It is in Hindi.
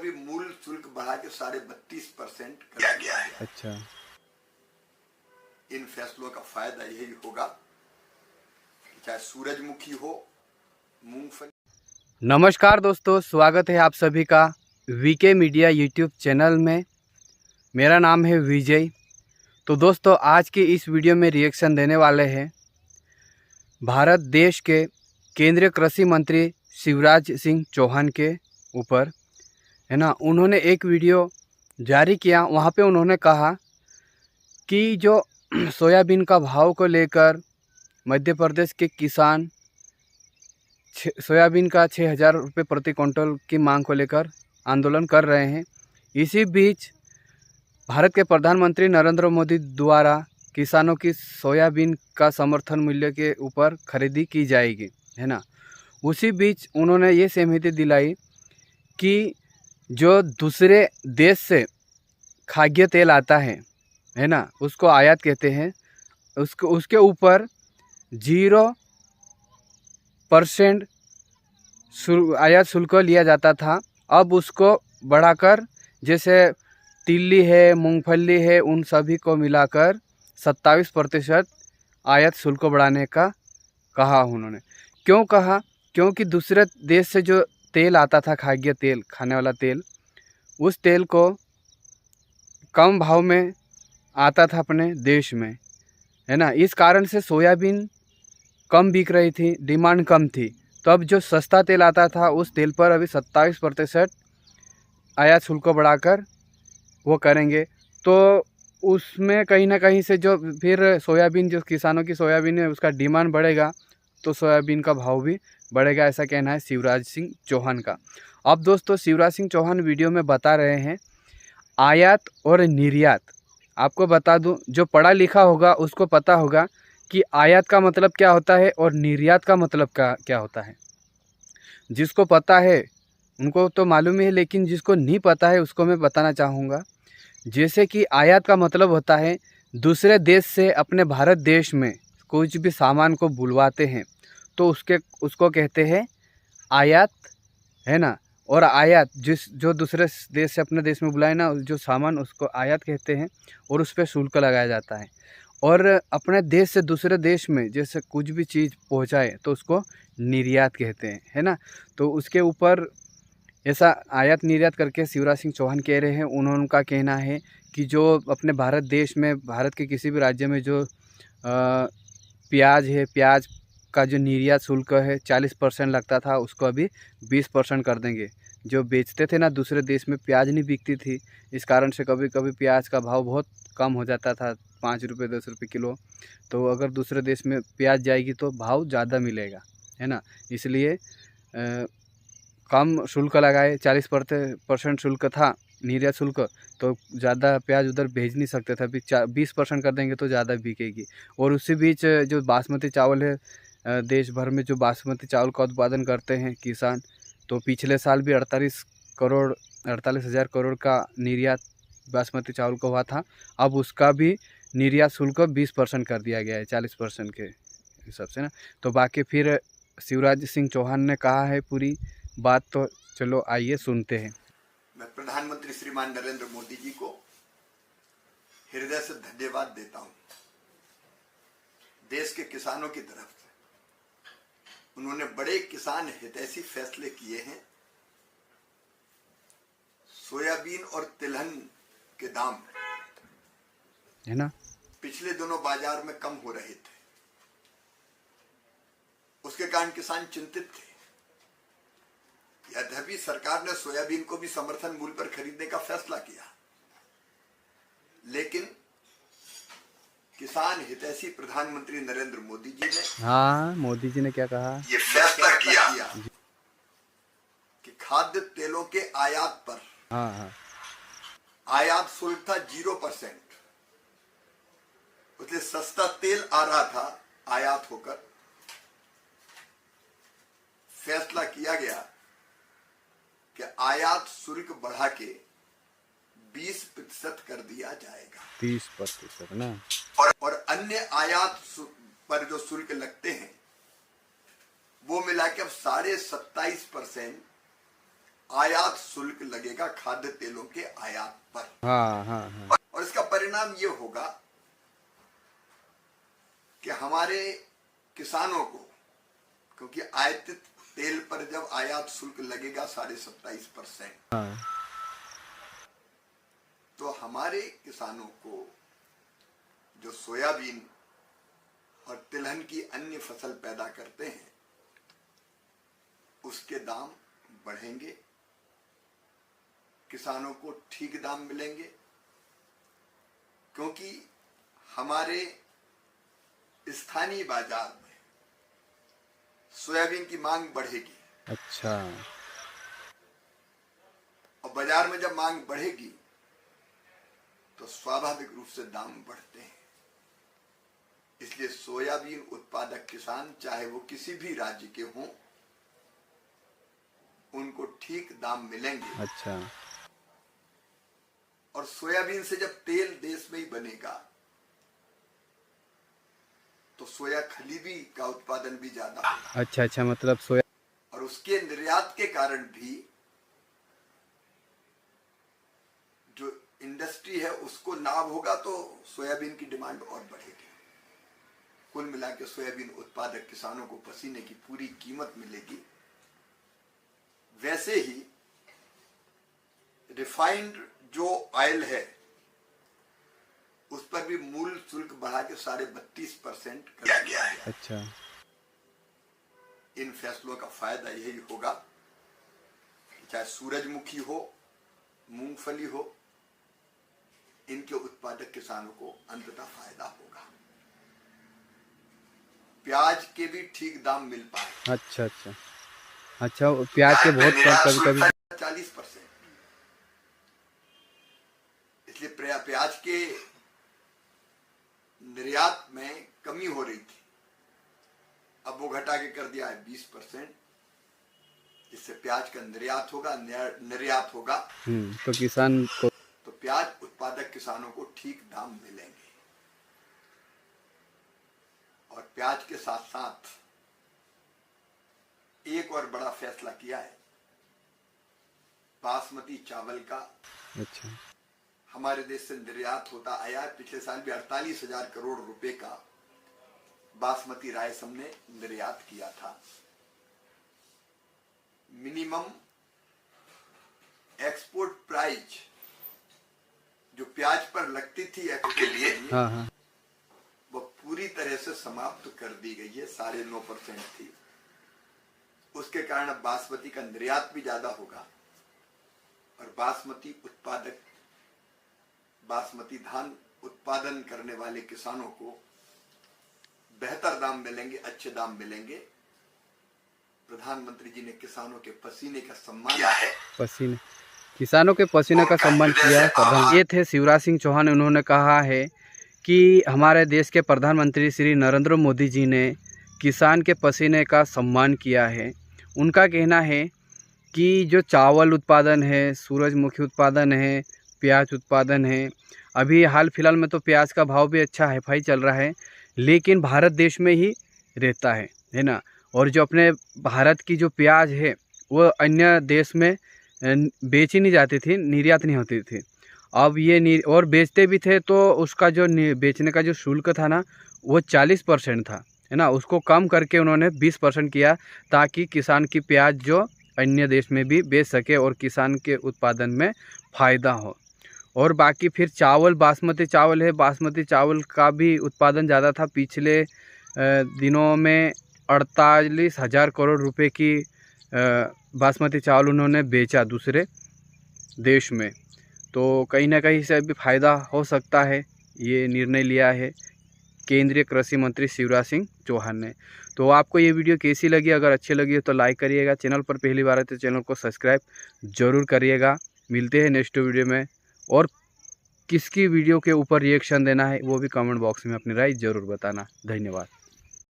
अभी मूल शुल्क बढ़ा के 32.5% कर दिया गया है। अच्छा, इन फैसलों का फायदा यही होगा कि चाहे सूरजमुखी हो, मूंगफली। नमस्कार दोस्तों, स्वागत है आप सभी का वीके मीडिया यूट्यूब चैनल में। मेरा नाम है विजय। तो दोस्तों, आज की इस वीडियो में रिएक्शन देने वाले हैं भारत देश के केंद्रीय कृषि मंत्री शिवराज सिंह चौहान के ऊपर, है ना। उन्होंने एक वीडियो जारी किया, वहाँ पे उन्होंने कहा कि जो सोयाबीन का भाव को लेकर मध्य प्रदेश के किसान सोयाबीन का 6,000 रुपये प्रति क्विंटल की मांग को लेकर आंदोलन कर रहे हैं। इसी बीच भारत के प्रधानमंत्री नरेंद्र मोदी द्वारा किसानों की सोयाबीन का समर्थन मूल्य के ऊपर खरीदी की जाएगी, है ना। उसी बीच उन्होंने ये सहमति दिलाई कि जो दूसरे देश से खाद्य तेल आता है ना, उसको आयात कहते हैं, उसके ऊपर 0% आयात शुल्क लिया जाता था। अब उसको बढ़ाकर, जैसे तिल्ली है, मूंगफली है, उन सभी को मिलाकर 27% आयात शुल्क बढ़ाने का कहा उन्होंने। क्यों कहा? क्योंकि दूसरे देश से जो तेल आता था, खाद्य तेल, खाने वाला तेल, उस तेल को कम भाव में आता था अपने देश में, है ना। इस कारण से सोयाबीन कम बिक रही थी, डिमांड कम थी। तो अब जो सस्ता तेल आता था, उस तेल पर अभी 27% आयात शुल्क बढ़ाकर वो करेंगे। तो उसमें कहीं ना कहीं से जो फिर सोयाबीन, जो किसानों की सोयाबीन है, उसका डिमांड बढ़ेगा, तो सोयाबीन का भाव भी बढ़ेगा, ऐसा कहना है शिवराज सिंह चौहान का। अब दोस्तों, शिवराज सिंह चौहान वीडियो में बता रहे हैं आयात और निर्यात। आपको बता दूं, जो पढ़ा लिखा होगा उसको पता होगा कि आयात का मतलब क्या होता है और निर्यात का मतलब क्या होता है। जिसको पता है उनको तो मालूम ही है, लेकिन जिसको नहीं पता है उसको मैं बताना चाहूँगा। जैसे कि आयात का मतलब होता है दूसरे देश से अपने भारत देश में कुछ भी सामान को बुलवाते हैं, तो उसको कहते हैं आयात, है ना। और आयात जो दूसरे देश से अपने देश में बुलाए ना, जो सामान, उसको आयात कहते हैं, और उस पर शुल्क लगाया जाता है। और अपने देश से दूसरे देश में जैसे कुछ भी चीज़ पहुंचाए तो उसको निर्यात कहते हैं, है ना। तो उसके ऊपर ऐसा आयात निर्यात करके शिवराज सिंह चौहान कह रहे हैं। उनका कहना है कि जो अपने भारत देश में, भारत के किसी भी राज्य में जो प्याज है, प्याज का जो निर्यात शुल्क है 40% लगता था, उसको अभी 20% कर देंगे। जो बेचते थे ना दूसरे देश में, प्याज नहीं बिकती थी, इस कारण से कभी कभी प्याज का भाव बहुत कम हो जाता था, 5 रुपये 10 रुपये किलो। तो अगर दूसरे देश में प्याज जाएगी तो भाव ज़्यादा मिलेगा, है ना। इसलिए कम शुल्क लगाए, 40% शुल्क था निर्यात शुल्क, तो ज़्यादा प्याज उधर भेज नहीं सकते थे। अभी 20% कर देंगे तो ज़्यादा बिकेगी। और उसी बीच जो बासमती चावल है, देश भर में जो बासमती चावल का उत्पादन करते हैं किसान, तो पिछले साल भी 48,000 करोड़ का निर्यात बासमती चावल का हुआ था। अब उसका भी निर्यात शुल्क 20% कर दिया गया है, 40% के हिसाब से ना। तो बाकी फिर शिवराज सिंह चौहान ने कहा है पूरी बात, तो चलो आइए सुनते हैं। मैं प्रधानमंत्री श्रीमान नरेंद्र मोदी जी को हृदय से धन्यवाद देता हूं। देश के किसानों की तरफ से उन्होंने बड़े किसान हितैषी फैसले किए हैं। सोयाबीन और तिलहन के दाम, है ना, पिछले दिनों बाजार में कम हो रहे थे, उसके कारण किसान चिंतित थे। यद्यपि सरकार ने सोयाबीन को भी समर्थन मूल्य पर खरीदने का फैसला किया, लेकिन किसान हितैषी प्रधानमंत्री नरेंद्र मोदी जी ने, हाँ, मोदी जी ने क्या कहा, ये फैसला किया कि खाद्य तेलों के आयात पर, हाँ, आयात शुल्क था 0%, इसलिए सस्ता तेल आ रहा था आयात होकर। फैसला किया गया कि आयात शुल्क बढ़ा के 20% कर दिया जाएगा, 30% ना। और अन्य आयात पर जो शुल्क लगते हैं वो मिला के अब 27.5% आयात शुल्क लगेगा खाद्य तेलों के आयात पर। हाँ हाँ हाँ। और इसका परिणाम ये होगा कि हमारे किसानों को, क्योंकि आयातित तेल पर जब आयात शुल्क लगेगा 27.5%, हाँ। तो हमारे किसानों को जो सोयाबीन और तिलहन की अन्य फसल पैदा करते हैं उसके दाम बढ़ेंगे, किसानों को ठीक दाम मिलेंगे, क्योंकि हमारे स्थानीय बाजार में सोयाबीन की मांग बढ़ेगी। अच्छा। और बाजार में जब मांग बढ़ेगी तो स्वाभाविक रूप से दाम बढ़ते हैं। इसलिए सोयाबीन उत्पादक किसान चाहे वो किसी भी राज्य के हों, उनको ठीक दाम मिलेंगे। अच्छा। और सोयाबीन से जब तेल देश में ही बनेगा तो सोया खलीबी का उत्पादन भी ज्यादा होगा। अच्छा अच्छा, मतलब सोया। और उसके निर्यात के कारण भी जो इंडस्ट्री है उसको लाभ होगा, तो सोयाबीन की डिमांड और बढ़ेगी। कुल मिला के सोयाबीन उत्पादक किसानों को पसीने की पूरी कीमत मिलेगी। वैसे ही रिफाइंड जो ऑयल है उस पर भी मूल शुल्क बढ़ा के 32.5% कर दिया गया है। अच्छा। इन फैसलों का फायदा यही होगा, चाहे सूरजमुखी हो, मूंगफली हो, इनके उत्पादक किसानों को अंततः फायदा होगा। प्याज के भी ठीक दाम मिल पाए। अच्छा अच्छा अच्छा, प्याज के बहुत कभी कभी 40%, इसलिए प्याज के निर्यात में कमी हो रही थी, अब वो घटा के कर दिया है 20%। इससे प्याज का निर्यात होगा, निर्यात होगा, तो किसान को, तो प्याज उत्पादक किसानों को ठीक दाम मिलेंगे। और प्याज के साथ साथ एक और बड़ा फैसला किया है बासमती चावल का। अच्छा। हमारे देश से निर्यात होता आया है। पिछले साल भी 48,000 करोड़ रुपए का बासमती राइस हमने निर्यात किया था। मिनिमम एक्सपोर्ट प्राइस जो प्याज पर लगती थी एक्सपोर्ट के लिए, हाँ हाँ, वो पूरी तरह से समाप्त कर दी गई है। 9.5% थी। उसके कारण अब बासमती का निर्यात भी ज्यादा होगा और बासमती उत्पादक, बासमती धान उत्पादन करने वाले किसानों को बेहतर दाम मिलेंगे, अच्छे दाम मिलेंगे। प्रधानमंत्री जी ने किसानों के पसीने का सम्मान किया है। पसीने, किसानों के पसीने का सम्मान किया है। ये थे शिवराज सिंह चौहान। उन्होंने कहा है कि हमारे देश के प्रधानमंत्री श्री नरेंद्र मोदी जी ने किसान के पसीने का सम्मान किया है। उनका कहना है कि जो चावल उत्पादन है, सूरजमुखी उत्पादन है, प्याज उत्पादन है, अभी हाल फिलहाल में तो प्याज का भाव भी अच्छा हाई चल रहा है, लेकिन भारत देश में ही रहता है ना। और जो अपने भारत की जो प्याज है वो अन्य देश में बेची नहीं जाती थी, निर्यात नहीं होती थी। अब ये और बेचते भी थे तो उसका जो बेचने का जो शुल्क था ना वो 40% था, है ना। उसको कम करके उन्होंने 20% किया ताकि किसान की प्याज जो अन्य देश में भी बेच सके और किसान के उत्पादन में फ़ायदा हो। और बाकी फिर चावल, बासमती चावल है, बासमती चावल का भी उत्पादन ज़्यादा था। पिछले दिनों में 48,000 करोड़ रुपए की बासमती चावल उन्होंने बेचा दूसरे देश में। तो कहीं ना कहीं से भी फ़ायदा हो सकता है, ये निर्णय लिया है केंद्रीय कृषि मंत्री शिवराज सिंह चौहान ने। तो आपको ये वीडियो कैसी लगी? अगर अच्छी लगी हो तो लाइक करिएगा, चैनल पर पहली बार है तो चैनल को सब्सक्राइब ज़रूर करिएगा। मिलते हैं नेक्स्ट वीडियो में। और किसकी वीडियो के ऊपर रिएक्शन देना है वो भी कमेंट बॉक्स में अपनी राय ज़रूर बताना। धन्यवाद।